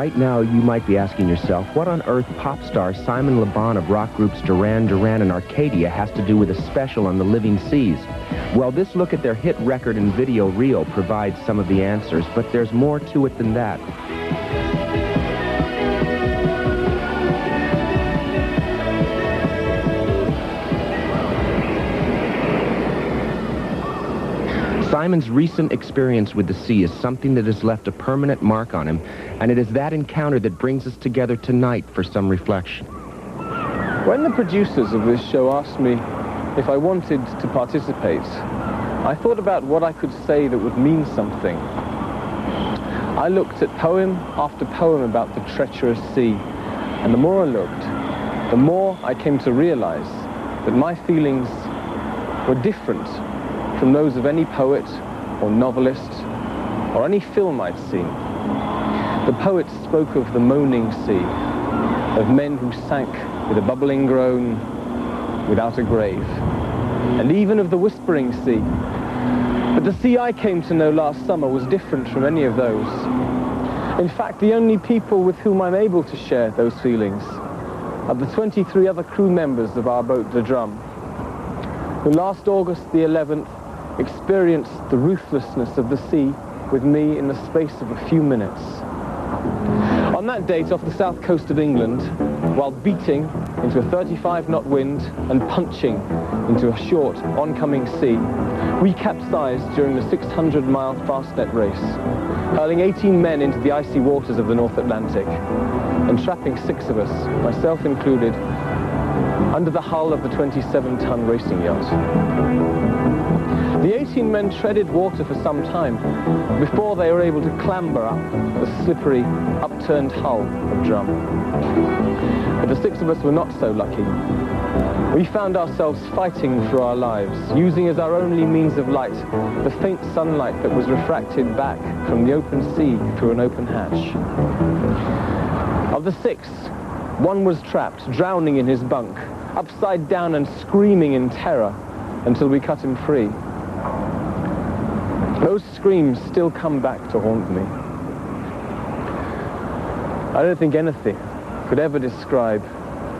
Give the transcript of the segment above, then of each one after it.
Right now, you might be asking yourself, what on earth pop star Simon Le Bon of rock groups Duran Duran and Arcadia has to do with a special on the living seas? Well, this look at their hit record and video reel provides some of the answers, but there's more to it than that. Simon's recent experience with the sea is something that has left a permanent mark on him, and it is that encounter that brings us together tonight for some reflection. When the producers of this show asked me if I wanted to participate, I thought about what I could say that would mean something. I looked at poem after poem about the treacherous sea, and the more I looked, the more I came to realize that my feelings were different from those of any poet or novelist or any film I'd seen. The poets spoke of the moaning sea, of men who sank with a bubbling groan without a grave, and even of the whispering sea. But the sea I came to know last summer was different from any of those. In fact, the only people with whom I'm able to share those feelings are the 23 other crew members of our boat, the Drum, who last August the 11th experienced the ruthlessness of the sea with me in the space of a few minutes. On that date off the south coast of England, while beating into a 35-knot wind and punching into a short oncoming sea, we capsized during the 600-mile Fastnet race, hurling 18 men into the icy waters of the North Atlantic and trapping 6 of us, myself included, under the hull of the 27-ton racing yacht. The 18 men treaded water for some time before they were able to clamber up the slippery, upturned hull of Drum. But the 6 of us were not so lucky. We found ourselves fighting for our lives, using as our only means of light the faint sunlight that was refracted back from the open sea through an open hatch. Of the 6, 1 was trapped, drowning in his bunk, upside down and screaming in terror until we cut him free. Those screams still come back to haunt me. I don't think anything could ever describe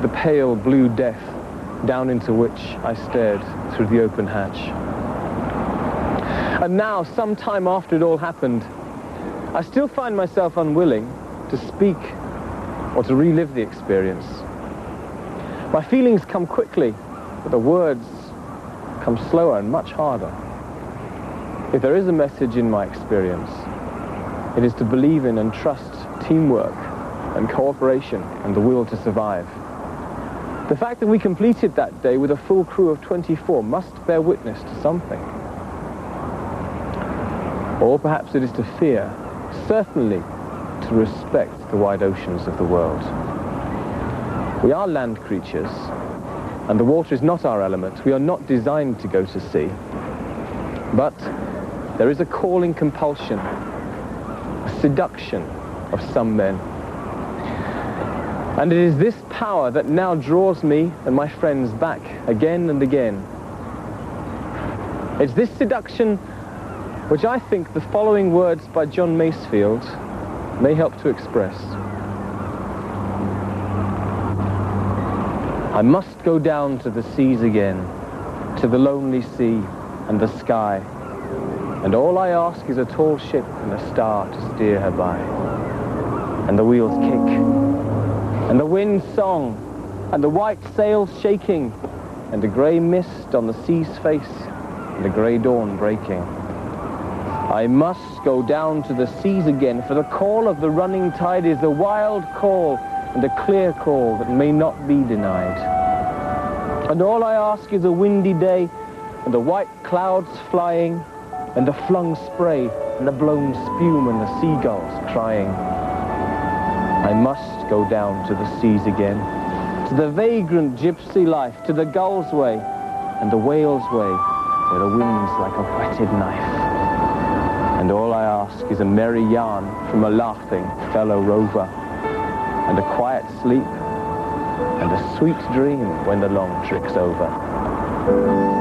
the pale blue death down into which I stared through the open hatch. And now, some time after it all happened, I still find myself unwilling to speak or to relive the experience. My feelings come quickly, but the words come slower and much harder. If there is a message in my experience, it is to believe in and trust teamwork and cooperation and the will to survive. The fact that we completed that day with a full crew of 24 must bear witness to something. Or perhaps it is to fear, certainly to respect the wide oceans of the world. We are land creatures, and the water is not our element. We are not designed to go to sea. But there is a calling compulsion, a seduction of some men. And it is this power that now draws me and my friends back again and again. It's this seduction which I think the following words by John Masefield may help to express. I must go down to the seas again, to the lonely sea and the sky, and all I ask is a tall ship and a star to steer her by, and the wheels kick, and the wind song, and the white sails shaking, and the grey mist on the sea's face, and the grey dawn breaking. I must go down to the seas again, for the call of the running tide is a wild call and a clear call that may not be denied. And all I ask is a windy day, and the white clouds flying, and the flung spray, and the blown spume, and the seagulls crying. I must go down to the seas again, to to the vagrant gypsy life, to the gull's way and the whale's way, where the wind's like a whetted knife. And all I ask is a merry yarn from a laughing fellow rover, and a quiet sleep, and a sweet dream when the long trick's over.